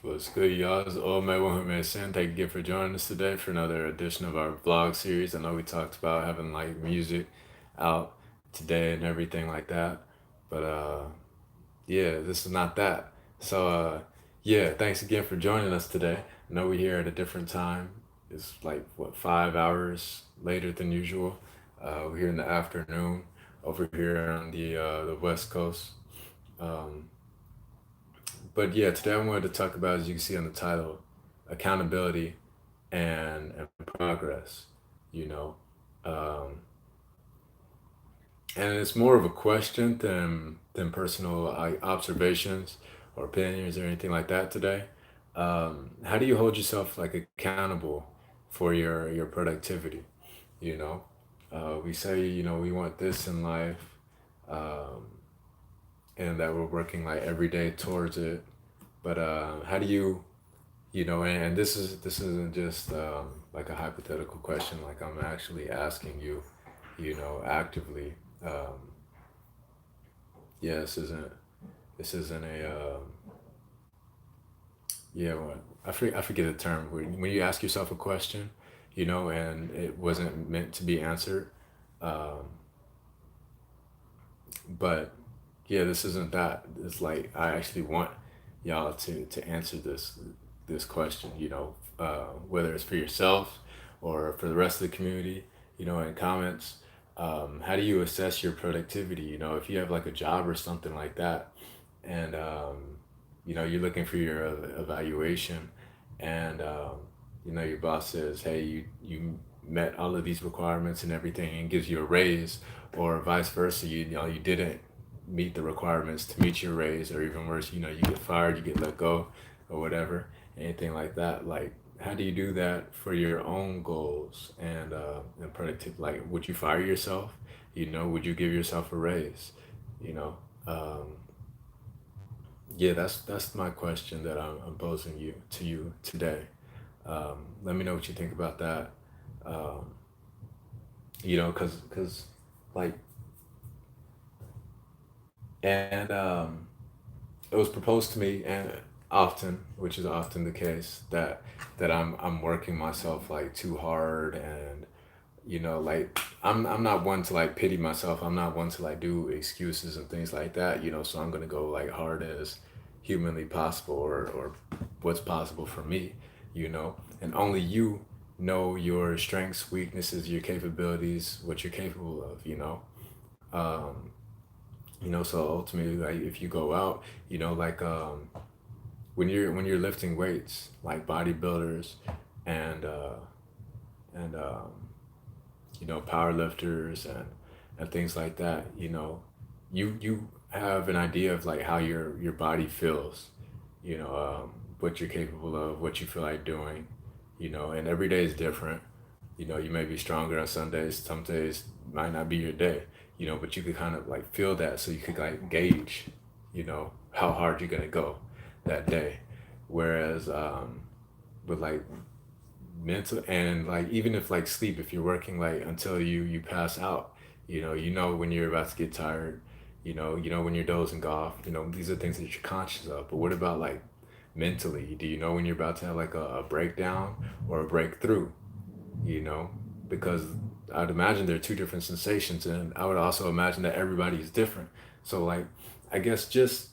What's good, y'all? It's old man Mohammed Sin. Thank you again for joining us today for another edition of our vlog series. I know we talked about having like music out today and everything like that, but yeah, this is not that. So yeah, thanks again for joining us today. I know we're here at a different time. It's like what 5 hours later than usual. We're here in the afternoon over here on the West Coast. Um, but yeah, today I wanted to talk about, as you can see on the title, accountability and progress. You know, um, and it's more of a question than personal observations or opinions or anything like that today. How do you hold yourself like accountable for your productivity? You know, we say we want this in life, um, and that we're working like every day towards it. But how do you and this isn't just like a hypothetical question. Like I'm actually asking you, actively. Um, yeah, this isn't a yeah. What I forget the term when you ask yourself a question, and it wasn't meant to be answered. Um, but yeah, this isn't that. It's like I actually want y'all to answer this question. Whether it's for yourself or for the rest of the community. In comments. How do you assess your productivity? If you have like a job or something like that, and you're looking for your evaluation, and your boss says, "Hey, you met all of these requirements and everything," and gives you a raise, or vice versa. You didn't meet the requirements to meet your raise, or even worse, you get fired, you get let go, or whatever, anything like that. Like, how do you do that for your own goals and productive? Like, would you fire yourself? Would you give yourself a raise? You know, um, yeah, that's my question that I'm posing you today. Let me know what you think about that. Um, because like and it was proposed to me and often, which is often the case, that I'm working myself like too hard, and like I'm not one to like pity myself. I'm not one to like do excuses and things like that. So I'm gonna go like hard as humanly possible, or what's possible for me. And only you know your strengths, weaknesses, your capabilities, what you're capable of. Um, so ultimately, like if you go out, like when you're lifting weights, like bodybuilders and and power lifters and things like that, you have an idea of like how your body feels, what you're capable of, what you feel like doing, and every day is different. You may be stronger on some days, some days might not be your day, but you could kind of like feel that, so you could like gauge, how hard you're gonna go that day. Whereas with like mental and like even if like sleep, if you're working like until you pass out, when you're about to get tired, when you're dozing off, these are things that you're conscious of. But what about like mentally? Do you know when you're about to have like a breakdown or a breakthrough? you know, because I'd imagine there are two different sensations, and I would also imagine that everybody is different. So, like, I guess just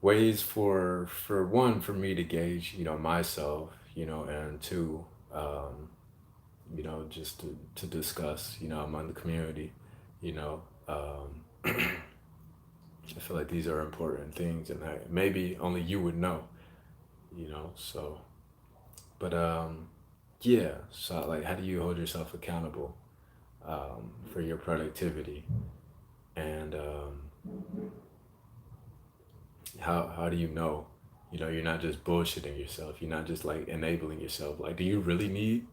ways for one, for me to gauge, myself, and two, just to discuss, among the community, you know. I feel like these are important things, and maybe only you would know, So, but yeah. So, like, how do you hold yourself accountable for your productivity, and how do you know, you're not just bullshitting yourself, you're not just like enabling yourself? Like, do you really need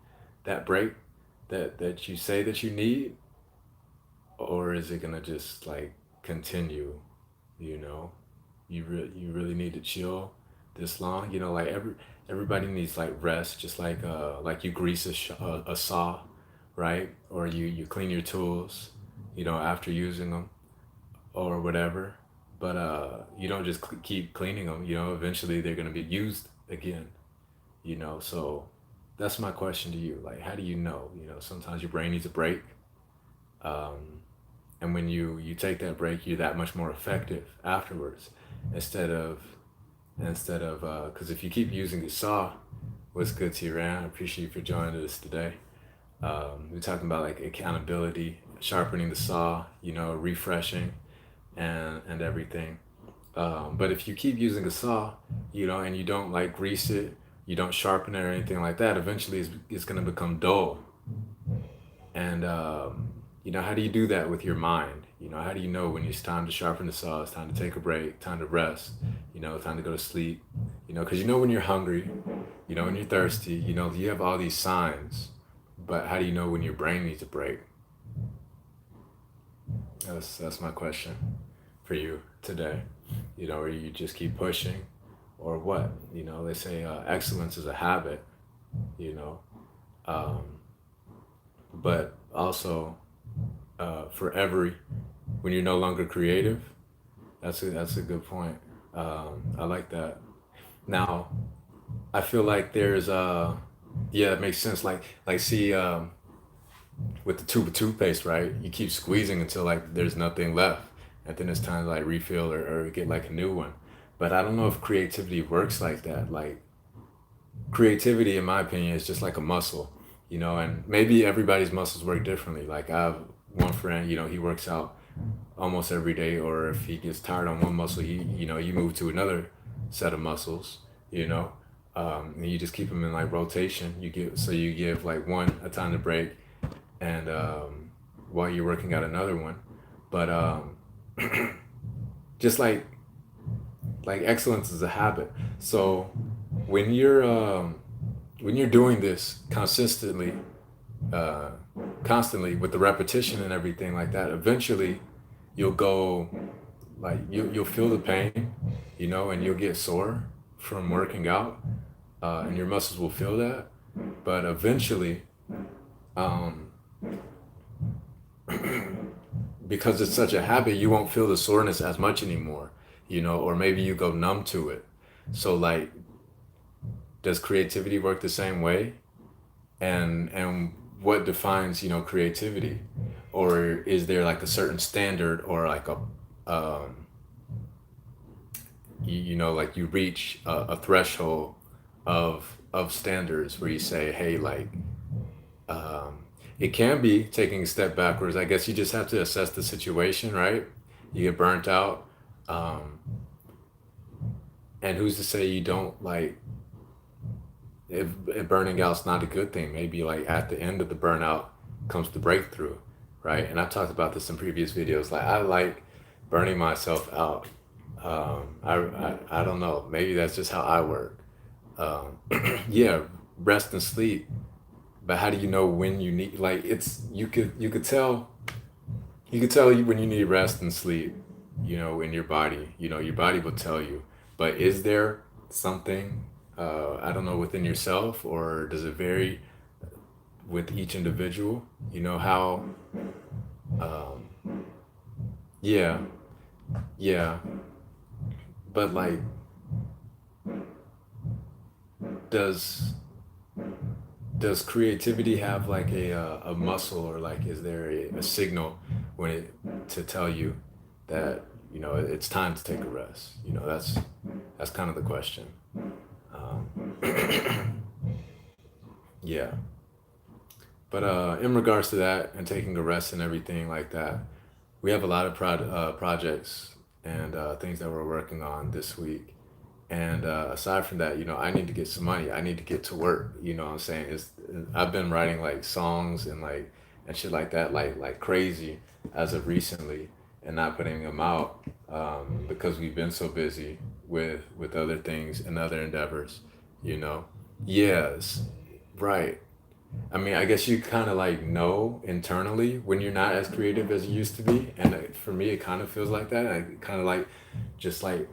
that break that you say that you need, or is it gonna just like continue? You know, you really need to chill this long. Like everybody needs like rest, just like you grease a saw, right? Or you clean your tools, after using them or whatever. But you don't just keep cleaning them. Eventually they're gonna be used again, so that's my question to you. Like, how do you know? Sometimes your brain needs a break. Um, and when you take that break, you're that much more effective afterwards, instead of because if you keep using the saw. What's good to you, Ryan? I appreciate you for joining us today. We're talking about like accountability, sharpening the saw, refreshing, and everything. But if you keep using a saw, and you don't like grease it, you don't sharpen it or anything like that, eventually it's going to become dull. And how do you do that with your mind? How do you know when it's time to sharpen the saw, it's time to take a break, time to rest, time to go to sleep? Because when you're hungry, when you're thirsty, you have all these signs. But how do you know when your brain needs a break? That's my question for you today. Or you just keep pushing, or what? They say excellence is a habit. You know, um, but also for every when you're no longer creative. That's a good point. I like that. Now, I feel like there's yeah, it makes sense. Like see with the tube of toothpaste, right? You keep squeezing until like there's nothing left, and then it's time to like refill or get like a new one. But I don't know if creativity works like that. Like creativity, in my opinion, is just like a muscle, and maybe everybody's muscles work differently. Like I have one friend, he works out almost every day, or if he gets tired on one muscle, you move to another set of muscles, and you just keep them in like rotation. You give like one a time to break, and while you're working out another one, but just like excellence is a habit. So when you're doing this uh, constantly with the repetition and everything like that, eventually you'll go like you'll feel the pain, and you'll get sore from working out, and your muscles will feel that. But eventually, um, because it's such a habit, you won't feel the soreness as much anymore, or maybe you go numb to it. So like, does creativity work the same way? And what defines creativity, or is there like a certain standard, or like a like you reach a threshold of standards where you say, hey, like um, it can be taking a step backwards. I guess you just have to assess the situation, right? You get burnt out, um, and who's to say you don't like if burning out's not a good thing? Maybe like at the end of the burnout comes the breakthrough, right? And I've talked about this in previous videos. Like I like burning myself out. I don't know. Maybe that's just how I work. Um, yeah, rest and sleep. But how do you know when you need? Like it's you could tell when you need rest and sleep. In your body. Your body will tell you. But is there something, I don't know, within yourself, or does it vary with each individual? How, um, yeah, yeah. But like, does does creativity have like a muscle, or like is there a signal when it to tell you that it's time to take a rest? That's kind of the question. Um, yeah. But in regards to that and taking a rest and everything like that, we have a lot of projects and things that we're working on this week. And aside from that, I need to get some money. I need to get to work. You know what I'm saying? I've been writing like songs and like and shit like that, like crazy as of recently, and not putting them out because we've been so busy with other things and other endeavors. You know? Yes, right. I mean, I guess you kind of like know internally when you're not as creative as you used to be, and for me, it kind of feels like that. I kind of like just like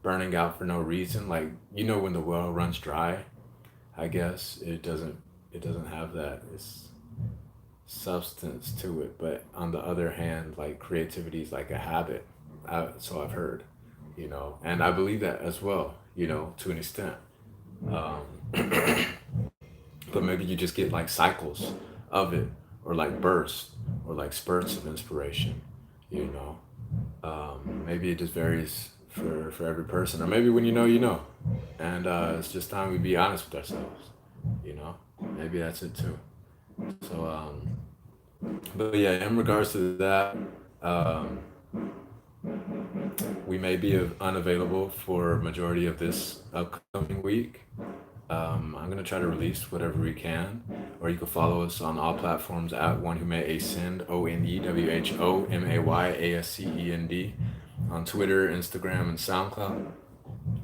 burning out for no reason. Like when the well runs dry, I guess it doesn't have that substance to it. But on the other hand, like creativity is like a habit. So I've heard, and I believe that as well. to an extent. Um, but maybe you just get like cycles of it, or like bursts, or like spurts of inspiration, you know. Maybe it just varies for every person, or maybe when you know, and it's just time we be honest with ourselves, you know. Maybe that's it too. So, but yeah, in regards to that, um, we may be unavailable for majority of this upcoming week. I'm gonna try to release whatever we can, or you can follow us on all platforms at One Who May Ascend, ONEWHOMAYASCEND, on Twitter, Instagram, and SoundCloud.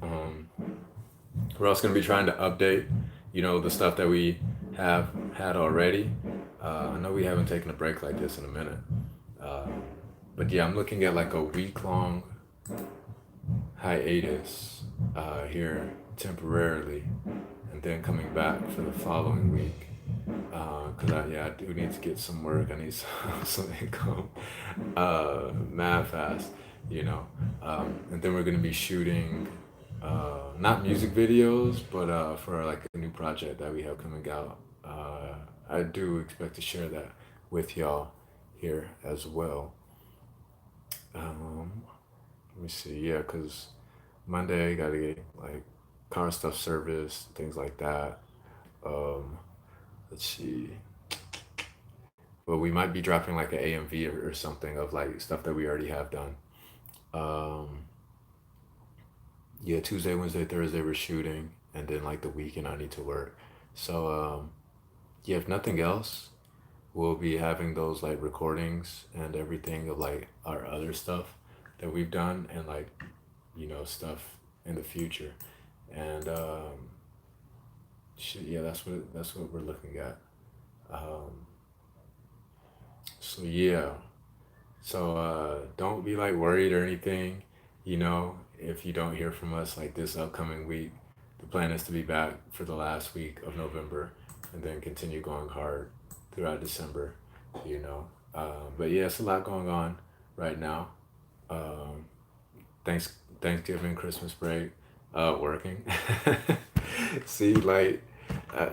Um, we're also gonna be trying to update, the stuff that we have had already. I know we haven't taken a break like this in a minute, uh, but yeah, I'm looking at like a week long hiatus here temporarily, and then coming back for the following week. Because I do need to get some work. I need some income, mad fast, you know. And then we're gonna be shooting, not music videos, but for like a new project that we have coming out. I do expect to share that with y'all here as well. Um, Let me see. Yeah, because Monday gotta get like car stuff serviced, things like that. Um, let's see. But we might be dropping like an AMV or something of like stuff that we already have done. Um, yeah, Tuesday, Wednesday, Thursday we're shooting, and then like the weekend I need to work. So yeah, if nothing else, we'll be having those like recordings and everything of like our other stuff that we've done, and like stuff in the future. And shit, yeah, that's what we're looking at. Um, so yeah, so don't be like worried or anything. If you don't hear from us like this upcoming week, the plan is to be back for the last week of November, and then continue going hard throughout December. But yeah, it's a lot going on right now. Um, thanks Thanksgiving, Christmas break, working. See, like, uh,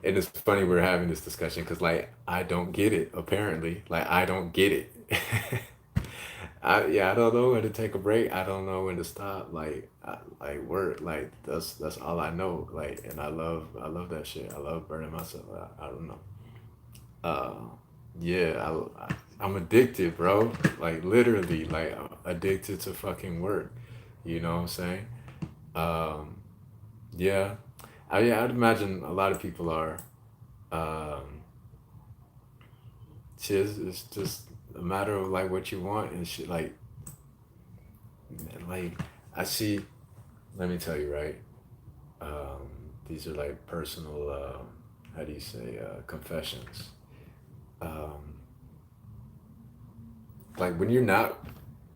and it's funny we're having this discussion because like I don't get it. Apparently, like I don't get it. I don't know when to take a break. I don't know when to stop. Like work. Like that's all I know. Like, and I love that shit. I love burning myself. I don't know. Uh, yeah, I'm addicted, bro. Like literally, like I'm addicted to fucking work. You know what I'm saying? Um, yeah, I'd imagine a lot of people are. Um, it's just a matter of like what you want and shit. Like I see. Let me tell you, right? Um, these are like personal. How do you say confessions? Um, like when you're not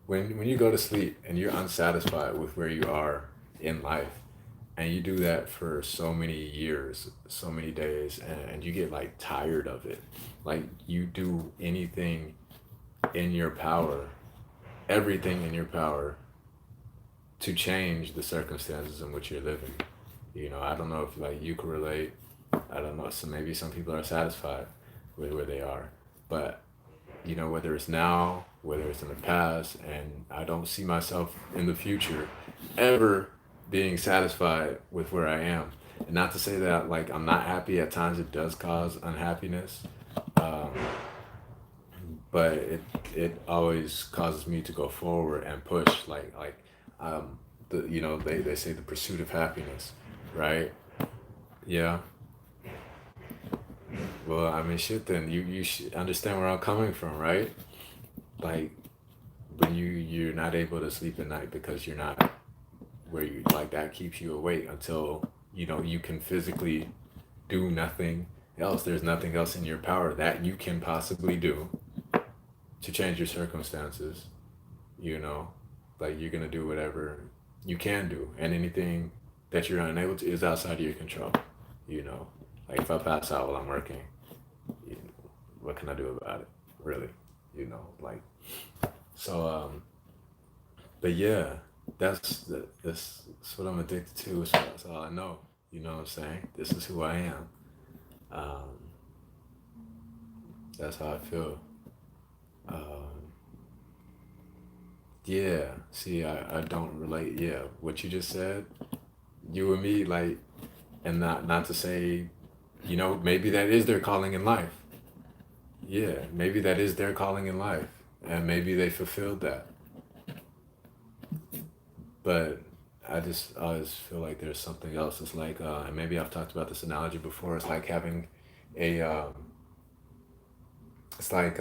when you go to sleep and you're unsatisfied with where you are in life, and you do that for so many years, so many days, and you get like tired of it, like you do anything in your power, everything in your power, to change the circumstances in which you're living. I don't know if like you could relate. I don't know, so maybe some people are satisfied with where they are, but whether it's now, whether it's in the past, and I don't see myself in the future ever being satisfied with where I am. And not to say that like I'm not happy, at times it does cause unhappiness, um, but it always causes me to go forward and push um, they say the pursuit of happiness, right? Yeah. Well, I mean, shit. Then you should understand where I'm coming from, right? Like when you're not able to sleep at night because you're not where you like that keeps you awake until you can physically do nothing else. There's nothing else in your power that you can possibly do to change your circumstances. You know, like you're gonna do whatever you can do, and anything that you're unable to is outside of your control. You know, like if I pass out while I'm working, you what can I do about it? Really, like so. But yeah. That's what I'm addicted to. That's all I know. You know what I'm saying? This is who I am. Um, that's how I feel. Um, yeah. See, I don't relate. Yeah, what you just said, you and me, like, and not to say, maybe that is their calling in life. Yeah, maybe that is their calling in life, and maybe they fulfilled that. But I always feel like there's something else. It's like, and maybe I've talked about this analogy before. It's like having a, it's like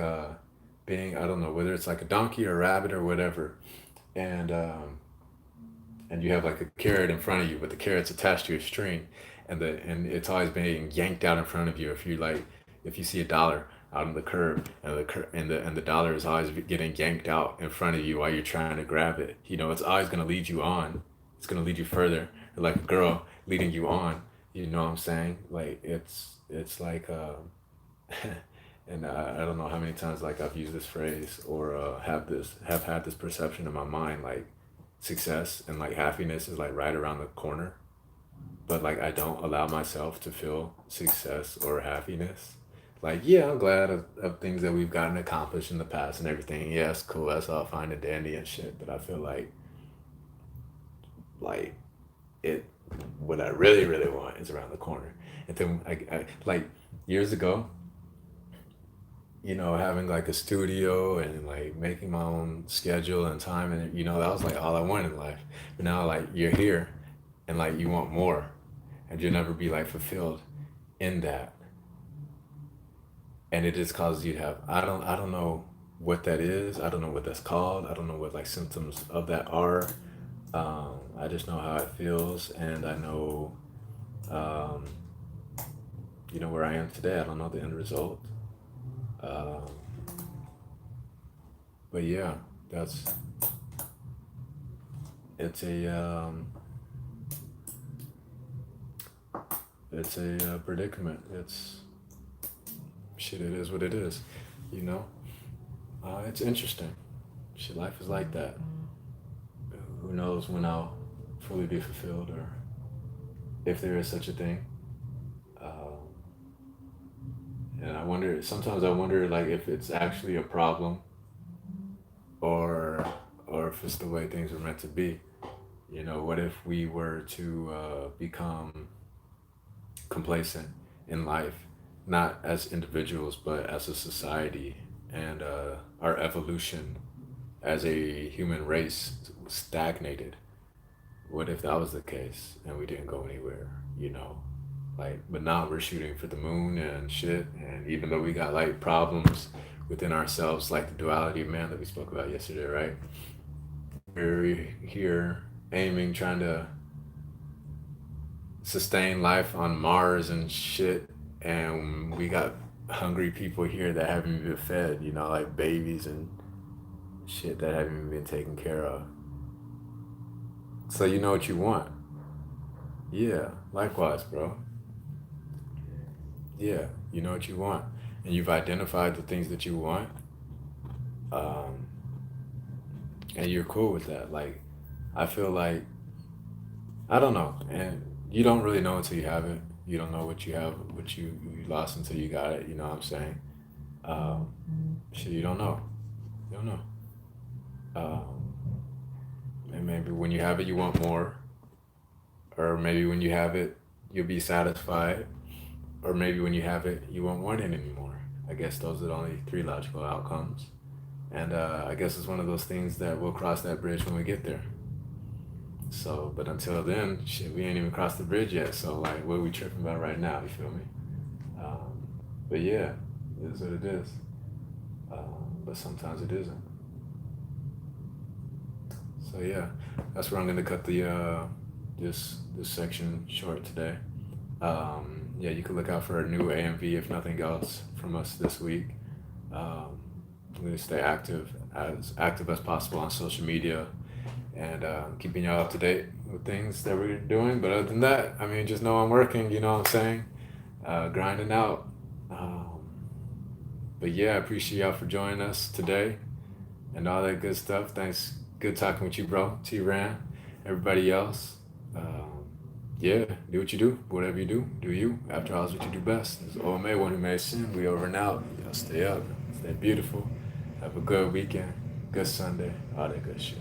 being, I don't know whether it's like a donkey or a rabbit or whatever, and you have like a carrot in front of you, but the carrot's attached to a string, and it's always being yanked out in front of you. If you see a dollar out on the curb, and the dollar is always getting yanked out in front of you while you're trying to grab it, it's always gonna lead you on. It's gonna lead you further, like a girl leading you on. You know what I'm saying? Like it's like and I don't know how many times like I've used this phrase or have had this perception in my mind, like success and like happiness is like right around the corner, but like I don't allow myself to feel success or happiness. Like, yeah, I'm glad of things that we've gotten accomplished in the past and everything. Yeah, it's cool, that's all fine and dandy and shit, but I feel like it what I really really want is around the corner. And then I like years ago, having like a studio and like making my own schedule and time, and that was like all I wanted in life. But now like you're here and like you want more, and you'll never be like fulfilled in that. And it just causes you to have, I don't know what that is. I don't know what that's called. I don't know what like symptoms of that are. I just know how it feels, and I know um, where I am today. I don't know the end result. Um, but yeah, that's it's a predicament. It's shit. It is what it is. You know. It's interesting. Shit, life is like that. Who knows when I'll fully be fulfilled, or if there is such a thing. Um, and I wonder. Sometimes I wonder, like, if it's actually a problem, or if it's the way things are meant to be. What if we were to become complacent in life, not as individuals, but as a society, and our evolution as a human race stagnated? What if that was the case and we didn't go anywhere? Like, but now we're shooting for the moon and shit. And even though we got like problems within ourselves, like the duality of man that we spoke about yesterday, right? We're here aiming, trying to sustain life on Mars and shit, and we got hungry people here that haven't been fed, like babies and shit that haven't even been taken care of. So you know what you want. Yeah, likewise, bro. Yeah, you know what you want. And you've identified the things that you want, um, and you're cool with that. Like, I feel like, I don't know, and you don't really know until you have it. You don't know what you have, what you lost until you got it. You know what I'm saying? Um, shit, you don't know. You don't know. Um, and maybe when you have it, you want more, or maybe when you have it, you'll be satisfied, or maybe when you have it, you won't want it anymore. I guess those are the only three logical outcomes. And I guess it's one of those things that we'll cross that bridge when we get there. So, but until then, shit, we ain't even crossed the bridge yet. So, like, what are we tripping about right now? You feel me? Um, but yeah, it is what it is. But sometimes it isn't. So yeah, that's where I'm gonna cut the this section short today. Yeah, you can look out for a new AMV if nothing else from us this week. Um, I'm gonna stay active as possible on social media, and keeping y'all up to date with things that we're doing. But other than that, I mean, just know I'm working. You know what I'm saying? Grinding out. Um, but yeah, I appreciate y'all for joining us today and all that good stuff. Thanks. Good talking with you, bro. T Ran, everybody else. Yeah, do what you do. Whatever you do you. After all, is what you do best. It's OMA, one who may sin. We over and out. Y'all stay up. Stay beautiful. Have a good weekend. Good Sunday. All that good shit.